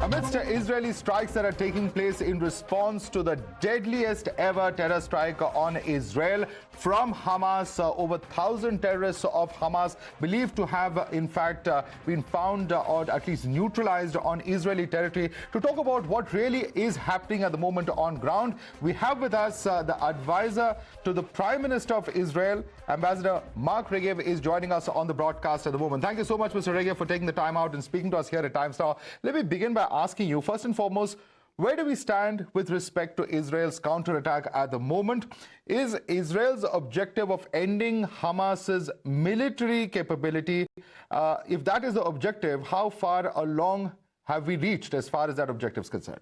Amidst Israeli strikes that are taking place in response to the deadliest ever terror strike on Israel from Hamas, over 1,000 terrorists of Hamas believed to have in fact been found or at least neutralized on Israeli territory. To talk about what really is happening at the moment on ground, we have with us the advisor to the Prime Minister of Israel, Ambassador Mark Regev, is joining us on the broadcast at the moment. Thank you so much, Mr. Regev, for taking the time out and speaking to us here at Times Now. Let me begin by asking you, first and foremost, where do we stand with respect to Israel's counterattack at the moment? Is Israel's objective of ending Hamas's military capability, if that is the objective, how far along have we reached as far as that objective is concerned?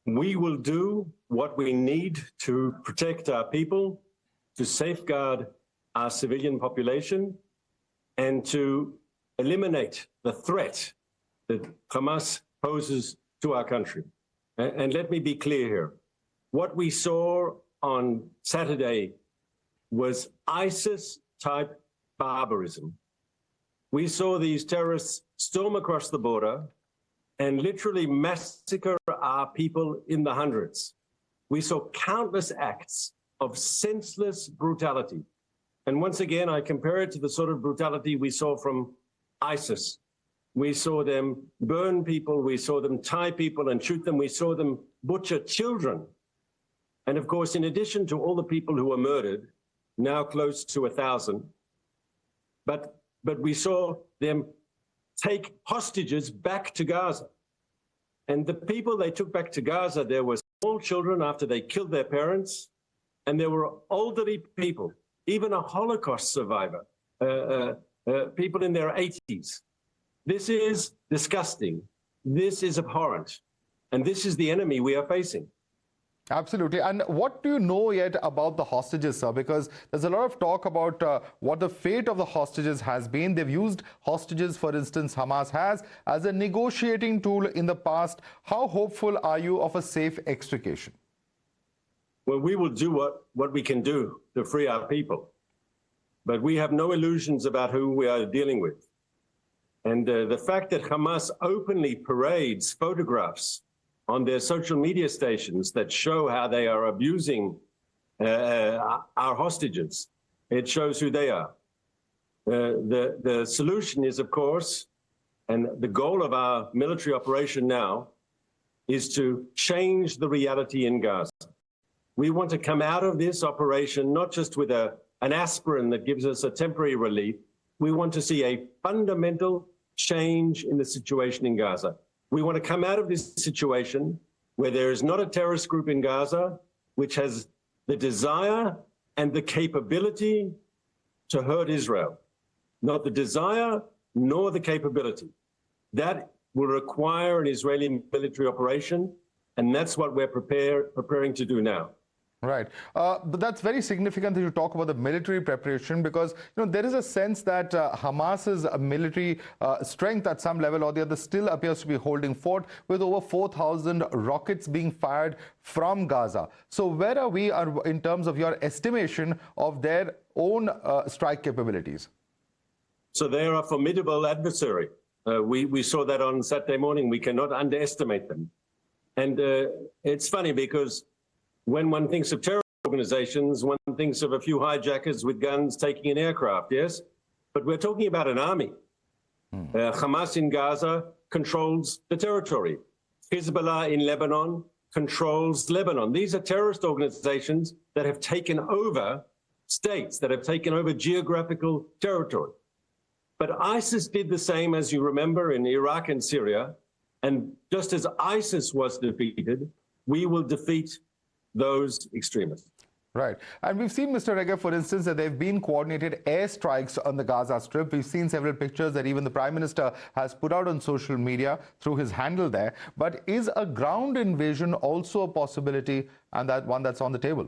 We will do what we need to protect our people, to safeguard our civilian population, and to eliminate the threat that Hamas poses to our country. And let me be clear here. What we saw on Saturday was ISIS-type barbarism. We saw these terrorists storm across the border and literally massacre our people in the hundreds. We saw countless acts of senseless brutality. And once again, I compare it to the sort of brutality we saw from ISIS. We saw them burn people, we saw them tie people and shoot them, we saw them butcher children. And of course, in addition to all the people who were murdered, now close to 1,000, but we saw them take hostages back to Gaza. And the people they took back to Gaza, there were small children after they killed their parents, and there were elderly people, even a Holocaust survivor, people in their 80s. This is disgusting. This is abhorrent. And this is the enemy we are facing. Absolutely. And what do you know yet about the hostages, sir? Because there's a lot of talk about what the fate of the hostages has been. They've used hostages, for instance, Hamas has, as a negotiating tool in the past. How hopeful are you of a safe extrication? Well, we will do what we can do to free our people. But we have no illusions about who we are dealing with. And the fact that Hamas openly parades photographs on their social media stations that show how they are abusing our hostages, it shows who they are. The solution is, of course, and the goal of our military operation now is to change the reality in Gaza. We want to come out of this operation not just with an aspirin that gives us a temporary relief. We want to see a fundamental change in the situation in Gaza. We want to come out of this situation where there is not a terrorist group in Gaza which has the desire and the capability to hurt Israel. Not the desire nor the capability. That will require an Israeli military operation, and that's what we're preparing to do now. Right. But that's very significant that you talk about the military preparation, because there is a sense that Hamas's military strength at some level or the other still appears to be holding fort, with over 4,000 rockets being fired from Gaza. So where are we in terms of your estimation of their own strike capabilities? So they are a formidable adversary. We saw that on Saturday morning. We cannot underestimate them. And it's funny because when one thinks of terror organizations, one thinks of a few hijackers with guns taking an aircraft, yes? But we're talking about an army. Hamas in Gaza controls the territory. Hezbollah in Lebanon controls Lebanon. These are terrorist organizations that have taken over states, that have taken over geographical territory. But ISIS did the same, as you remember, in Iraq and Syria. And just as ISIS was defeated, we will defeat those extremists. Right. And we've seen, Mr. Regev, for instance, that there have been coordinated airstrikes on the Gaza Strip. We've seen several pictures that even the Prime Minister has put out on social media through his handle there. But is a ground invasion also a possibility, and that one that's on the table?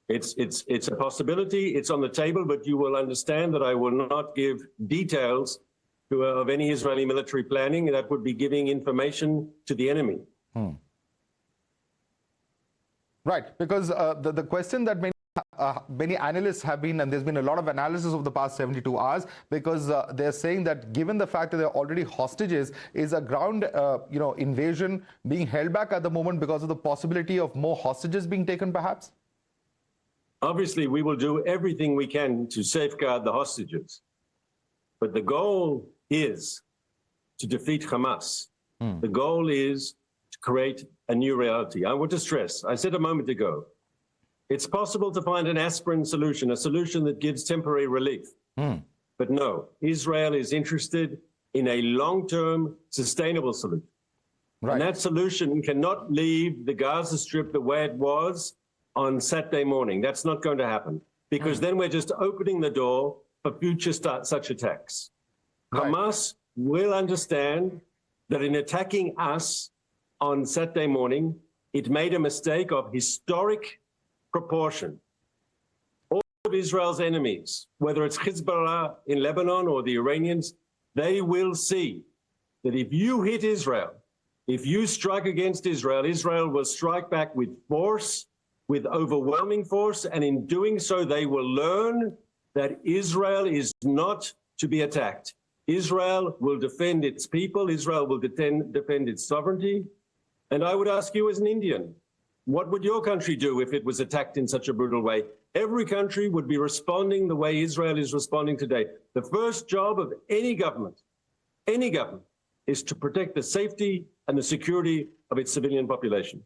It's a possibility. It's on the table, but you will understand that I will not give details of any Israeli military planning. That would be giving information to the enemy. Right, because the question that many many analysts have been, and there's been a lot of analysis of the past 72 hours, because they're saying that given the fact that they're already hostages, is a ground invasion being held back at the moment because of the possibility of more hostages being taken, perhaps? Obviously, we will do everything we can to safeguard the hostages. But the goal is to defeat Hamas. The goal is to create a new reality. I want to stress, I said a moment ago, it's possible to find an aspirin solution, a solution that gives temporary relief. But no, Israel is interested in a long-term, sustainable solution. Right. And that solution cannot leave the Gaza Strip the way it was on Saturday morning. That's not going to happen, because then we're just opening the door for future such attacks. Right. Hamas will understand that in attacking us on Saturday morning, it made a mistake of historic proportion. All of Israel's enemies, whether it's Hezbollah in Lebanon or the Iranians, they will see that if you hit Israel, if you strike against Israel, Israel will strike back with force, with overwhelming force, and in doing so, they will learn that Israel is not to be attacked. Israel will defend its people. Israel will defend its sovereignty. And I would ask you as an Indian, what would your country do if it was attacked in such a brutal way? Every country would be responding the way Israel is responding today. The first job of any government, is to protect the safety and the security of its civilian population.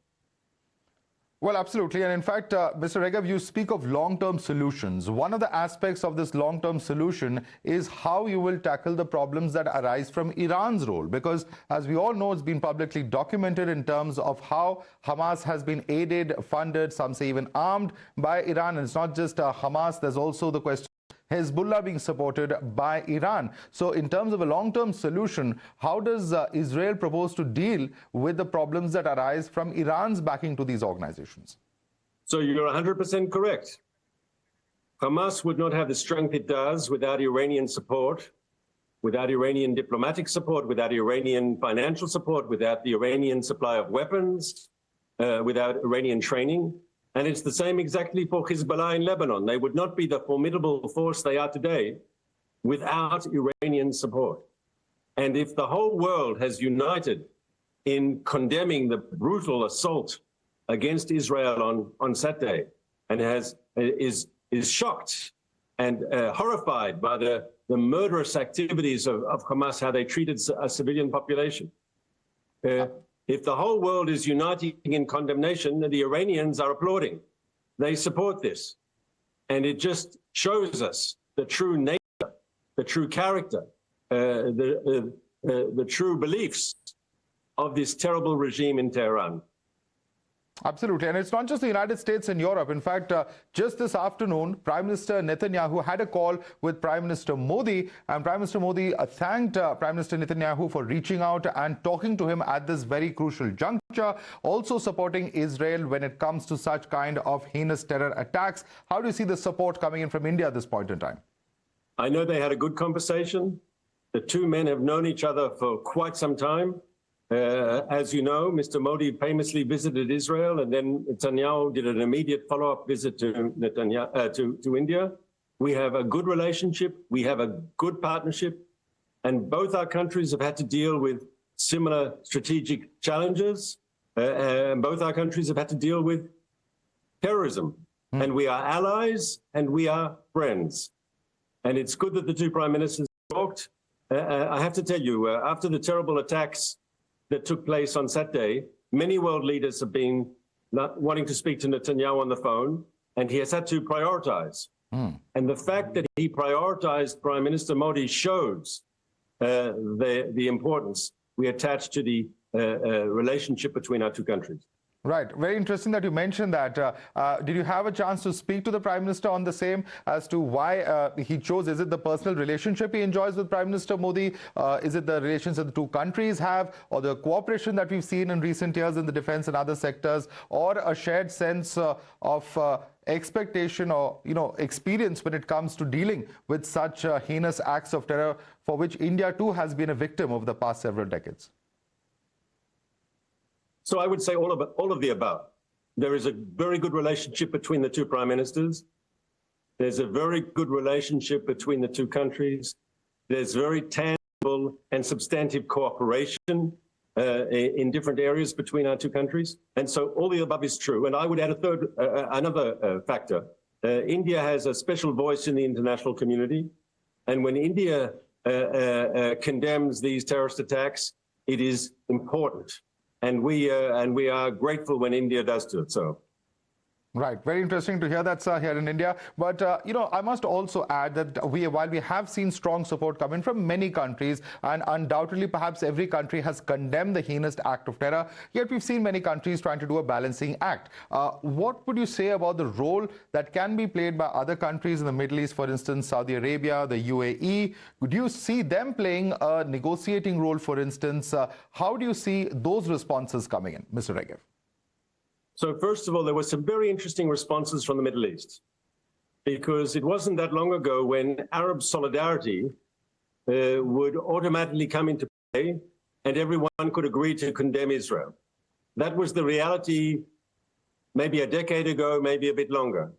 Well, absolutely. And in fact, Mr. Regev, you speak of long-term solutions. One of the aspects of this long-term solution is how you will tackle the problems that arise from Iran's role. Because as we all know, it's been publicly documented in terms of how Hamas has been aided, funded, some say even armed by Iran. And it's not just Hamas, there's also the question Hezbollah being supported by Iran. So in terms of a long-term solution, how does Israel propose to deal with the problems that arise from Iran's backing to these organizations? So you're 100% correct. Hamas would not have the strength it does without Iranian support, without Iranian diplomatic support, without Iranian financial support, without the Iranian supply of weapons, without Iranian training. And it's the same exactly for Hezbollah in Lebanon. They would not be the formidable force they are today without Iranian support. And if the whole world has united in condemning the brutal assault against Israel on Saturday, and is shocked and horrified by the murderous activities of Hamas, how they treated a civilian population, if the whole world is uniting in condemnation, the Iranians are applauding. They support this. And it just shows us the true nature, the true character, the true beliefs of this terrible regime in Tehran. Absolutely. And it's not just the United States and Europe. In fact, just this afternoon, Prime Minister Netanyahu had a call with Prime Minister Modi, and Prime Minister Modi thanked Prime Minister Netanyahu for reaching out and talking to him at this very crucial juncture, also supporting Israel when it comes to such kind of heinous terror attacks. How do you see the support coming in from India at this point in time? I know they had a good conversation. The two men have known each other for quite some time. As you know, Mr. Modi famously visited Israel, and then Netanyahu did an immediate follow-up visit to India. We have a good relationship. We have a good partnership. And both our countries have had to deal with similar strategic challenges. And both our countries have had to deal with terrorism. And we are allies and we are friends. And it's good that the two prime ministers talked. I have to tell you, after the terrible attacks that took place on Saturday, many world leaders have been not wanting to speak to Netanyahu on the phone, and he has had to prioritize. And the fact that he prioritized Prime Minister Modi shows the importance we attach to the relationship between our two countries. Right. Very interesting that you mentioned that. Did you have a chance to speak to the Prime Minister on the same as to why he chose? Is it the personal relationship he enjoys with Prime Minister Modi? Is it the relations that the two countries have, or the cooperation that we've seen in recent years in the defense and other sectors, or a shared sense of expectation or experience when it comes to dealing with such heinous acts of terror for which India too has been a victim over the past several decades? So I would say all of the above. There is a very good relationship between the two prime ministers. There's a very good relationship between the two countries. There's very tangible and substantive cooperation in different areas between our two countries. And so all the above is true. And I would add another factor. India has a special voice in the international community. And when India condemns these terrorist attacks, it is important. And we are grateful when India does do it so. Right. Very interesting to hear that, sir, here in India. But, I must also add that while we have seen strong support coming from many countries, and undoubtedly perhaps every country has condemned the heinous act of terror, yet we've seen many countries trying to do a balancing act. What would you say about the role that can be played by other countries in the Middle East, for instance, Saudi Arabia, the UAE? Would you see them playing a negotiating role, for instance? How do you see those responses coming in, Mr. Regev? So first of all, there were some very interesting responses from the Middle East, because it wasn't that long ago when Arab solidarity would automatically come into play and everyone could agree to condemn Israel. That was the reality maybe a decade ago, maybe a bit longer.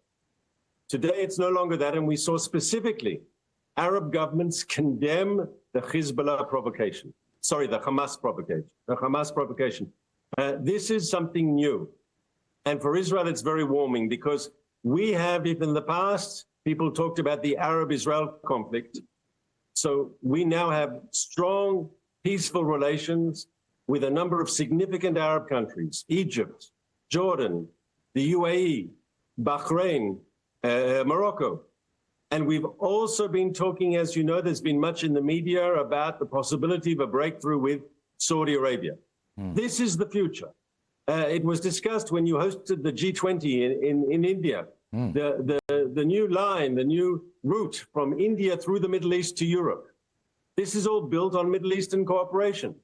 Today, it's no longer that, and we saw specifically Arab governments condemn the Hezbollah provocation. Sorry, the Hamas provocation. This is something new. And for Israel, it's very warming, because we have, if in the past, people talked about the Arab-Israel conflict. So we now have strong, peaceful relations with a number of significant Arab countries: Egypt, Jordan, the UAE, Bahrain, Morocco. And we've also been talking, as you know, there's been much in the media about the possibility of a breakthrough with Saudi Arabia. This is the future. It was discussed when you hosted the G20 in India, the new line, the new route from India through the Middle East to Europe. This is all built on Middle Eastern cooperation.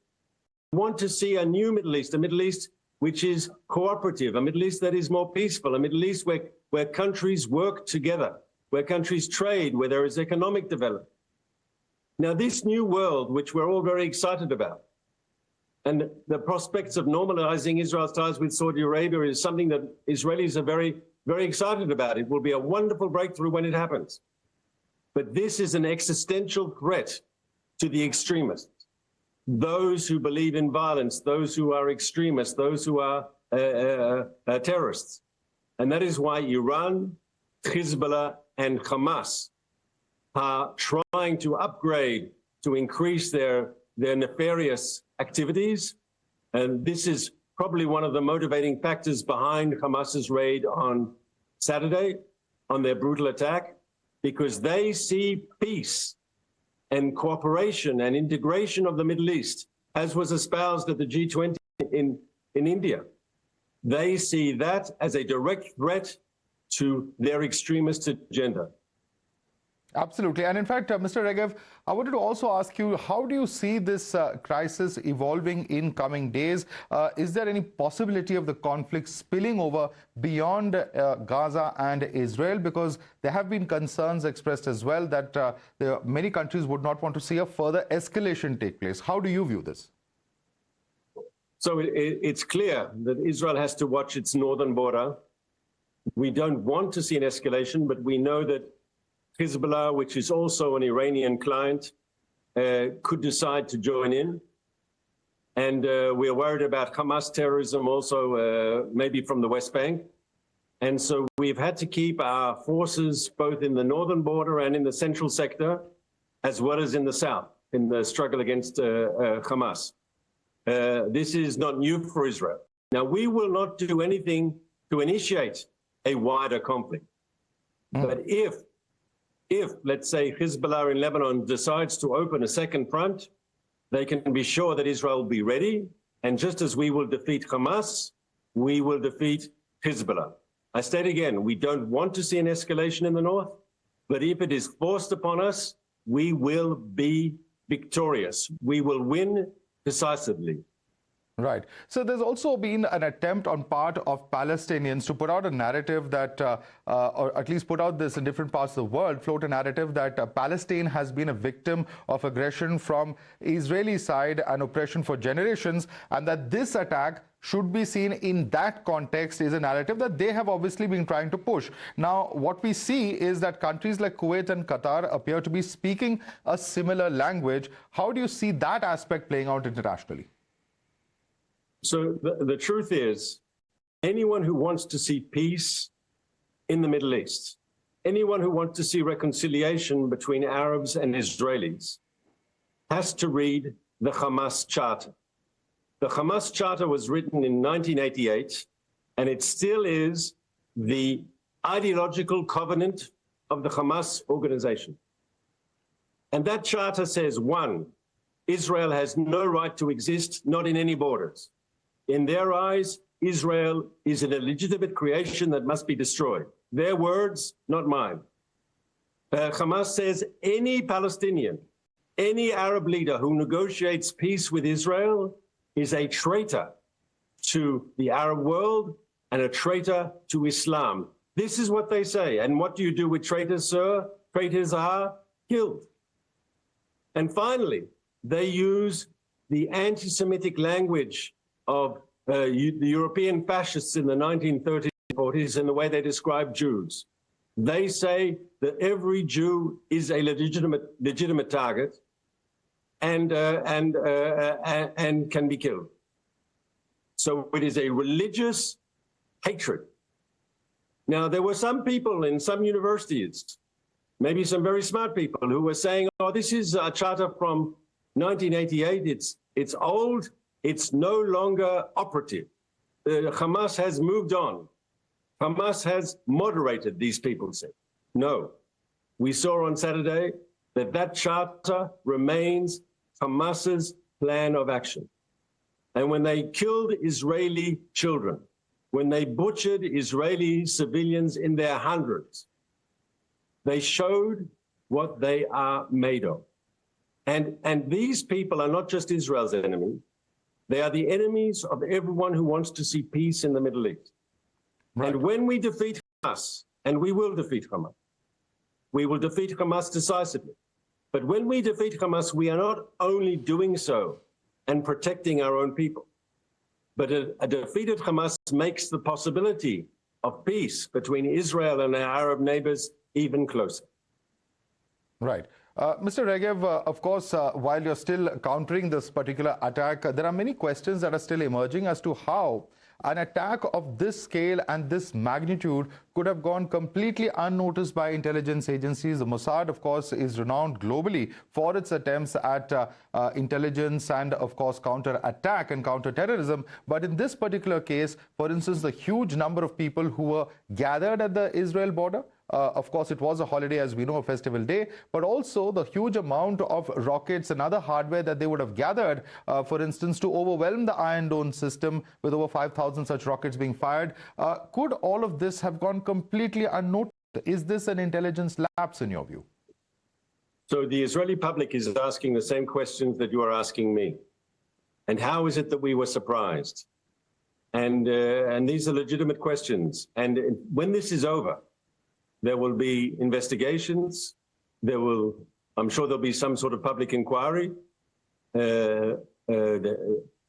We want to see a new Middle East, a Middle East which is cooperative, a Middle East that is more peaceful, a Middle East where countries work together, where countries trade, where there is economic development. Now, this new world, which we're all very excited about, and the prospects of normalizing Israel's ties with Saudi Arabia is something that Israelis are very, very excited about. It will be a wonderful breakthrough when it happens. But this is an existential threat to the extremists, those who believe in violence, those who are extremists, those who are terrorists. And that is why Iran, Hezbollah, and Hamas are trying to upgrade, to increase their nefarious activities. And this is probably one of the motivating factors behind Hamas's raid on Saturday, on their brutal attack, because they see peace and cooperation and integration of the Middle East, as was espoused at the G20 in India. They see that as a direct threat to their extremist agenda. Absolutely. And in fact, Mr. Regev, I wanted to also ask you, how do you see this crisis evolving in coming days? Is there any possibility of the conflict spilling over beyond Gaza and Israel? Because there have been concerns expressed as well that many countries would not want to see a further escalation take place. How do you view this? So it's clear that Israel has to watch its northern border. We don't want to see an escalation, but we know that Hezbollah, which is also an Iranian client, could decide to join in. And we're worried about Hamas terrorism also, maybe from the West Bank. And so we've had to keep our forces both in the northern border and in the central sector, as well as in the south, in the struggle against Hamas. This is not new for Israel. Now, we will not do anything to initiate a wider conflict. But if, let's say, Hezbollah in Lebanon decides to open a second front, they can be sure that Israel will be ready. And just as we will defeat Hamas, we will defeat Hezbollah. I state again, we don't want to see an escalation in the north, but if it is forced upon us, we will be victorious. We will win decisively. Right. So there's also been an attempt on part of Palestinians to put out a narrative that, or at least put out this in different parts of the world, float a narrative that Palestine has been a victim of aggression from Israeli side and oppression for generations, and that this attack should be seen in that context is a narrative that they have obviously been trying to push. Now, what we see is that countries like Kuwait and Qatar appear to be speaking a similar language. How do you see that aspect playing out internationally? So the truth is, anyone who wants to see peace in the Middle East, anyone who wants to see reconciliation between Arabs and Israelis, has to read the Hamas Charter. The Hamas Charter was written in 1988, and it still is the ideological covenant of the Hamas organization. And that charter says, one, Israel has no right to exist, not in any borders. In their eyes, Israel is an illegitimate creation that must be destroyed. Their words, not mine. Hamas says any Palestinian, any Arab leader who negotiates peace with Israel is a traitor to the Arab world and a traitor to Islam. This is what they say. And what do you do with traitors, sir? Traitors are killed. And finally, they use the anti-Semitic language of the European fascists in the 1930s and 40s in the way they describe Jews. They say that every Jew is a legitimate target and can be killed. So it is a religious hatred. Now, there were some people in some universities, maybe some very smart people, who were saying, oh, this is a charter from 1988. It's old. It's no longer operative. Hamas has moved on. Hamas has moderated, these people say. No. We saw on Saturday that that charter remains Hamas's plan of action. And when they killed Israeli children, when they butchered Israeli civilians in their hundreds, they showed what they are made of. And these people are not just Israel's enemy. They are the enemies of everyone who wants to see peace in the Middle East. Right. And when we defeat Hamas, and we will defeat Hamas, we will defeat Hamas decisively. But when we defeat Hamas, we are not only doing so and protecting our own people, but a defeated Hamas makes the possibility of peace between Israel and our Arab neighbors even closer. Right. Mr. Regev, of course, while you're still countering this particular attack, there are many questions that are still emerging as to how an attack of this scale and this magnitude could have gone completely unnoticed by intelligence agencies. The Mossad, of course, is renowned globally for its attempts at intelligence and, of course, counter-attack and counter-terrorism. But in this particular case, for instance, the huge number of people who were gathered at the Israel border, of course, it was a holiday, as we know, a festival day, but also the huge amount of rockets and other hardware that they would have gathered, for instance, to overwhelm the Iron Dome system with over 5,000 such rockets being fired. Could all of this have gone completely unnoticed? Is this an intelligence lapse in your view? So the Israeli public is asking the same questions that you are asking me. And how is it that we were surprised? And these are legitimate questions. And when this is over, there will be investigations. I'm sure there'll be some sort of public inquiry.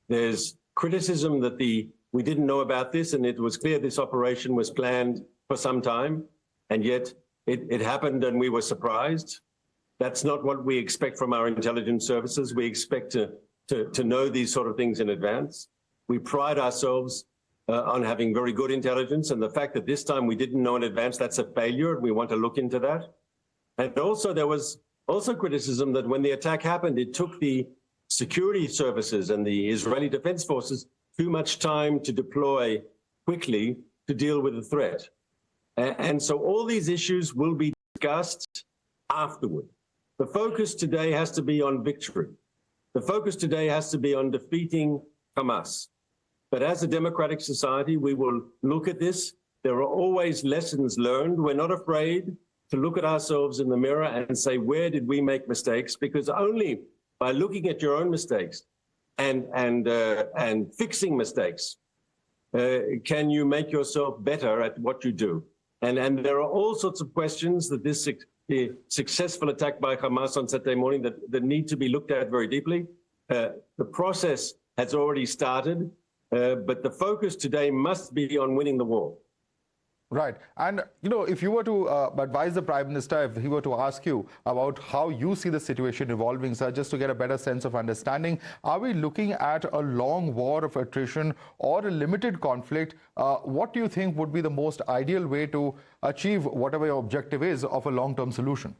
There's criticism that we didn't know about this, and it was clear this operation was planned for some time, and yet it happened and we were surprised. That's not what we expect from our intelligence services. We expect to know these sort of things in advance. We pride ourselves on having very good intelligence, and the fact that this time we didn't know in advance, that's a failure. We want to look into that. And also there was also criticism that when the attack happened, it took the security services and the Israeli Defense Forces too much time to deploy quickly to deal with the threat. And so all these issues will be discussed afterward. The focus today has to be on victory. The focus today has to be on defeating Hamas. But as a democratic society, we will look at this. There are always lessons learned. We're not afraid to look at ourselves in the mirror and say, where did we make mistakes? Because only by looking at your own mistakes and fixing mistakes can you make yourself better at what you do. And there are all sorts of questions that the successful attack by Hamas on Saturday morning that need to be looked at very deeply. The process has already started, but the focus today must be on winning the war. Right. And, you know, if you were to advise the Prime Minister, if he were to ask you about how you see the situation evolving, sir, just to get a better sense of understanding, are we looking at a long war of attrition or a limited conflict? What do you think would be the most ideal way to achieve whatever your objective is of a long-term solution?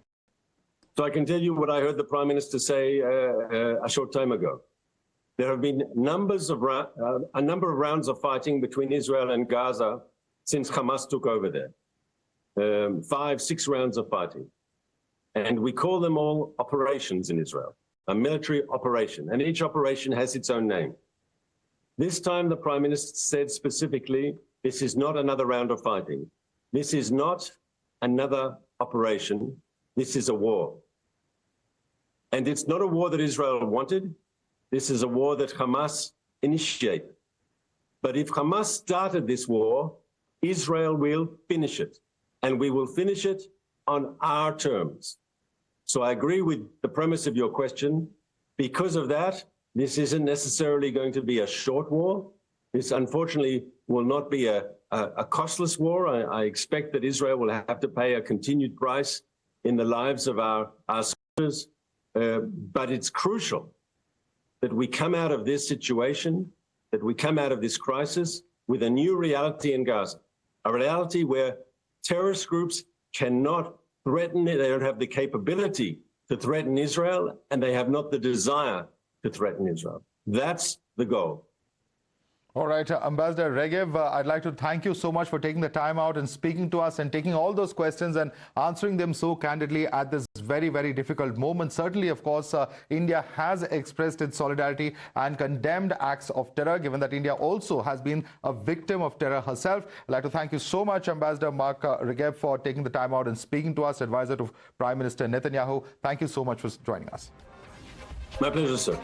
So I can tell you what I heard the Prime Minister say a short time ago. There have been a number of rounds of fighting between Israel and Gaza since Hamas took over there. 5, 6 rounds of fighting. And we call them all operations in Israel, a military operation. And each operation has its own name. This time the Prime Minister said specifically, this is not another round of fighting. This is not another operation. This is a war. And it's not a war that Israel wanted. This is a war that Hamas initiated. But if Hamas started this war, Israel will finish it, and we will finish it on our terms. So I agree with the premise of your question. Because of that, this isn't necessarily going to be a short war. This, unfortunately, will not be a costless war. I expect that Israel will have to pay a continued price in the lives of our soldiers, but it's crucial that we come out of this situation, that we come out of this crisis with a new reality in Gaza. A reality where terrorist groups cannot threaten it. They don't have the capability to threaten Israel, and they have not the desire to threaten Israel. That's the goal. All right, Ambassador Regev, I'd like to thank you so much for taking the time out and speaking to us and taking all those questions and answering them so candidly at this very, very difficult moment. Certainly, of course, India has expressed its solidarity and condemned acts of terror, given that India also has been a victim of terror herself. I'd like to thank you so much, Ambassador Mark Regev, for taking the time out and speaking to us, advisor to Prime Minister Netanyahu. Thank you so much for joining us. My pleasure, sir.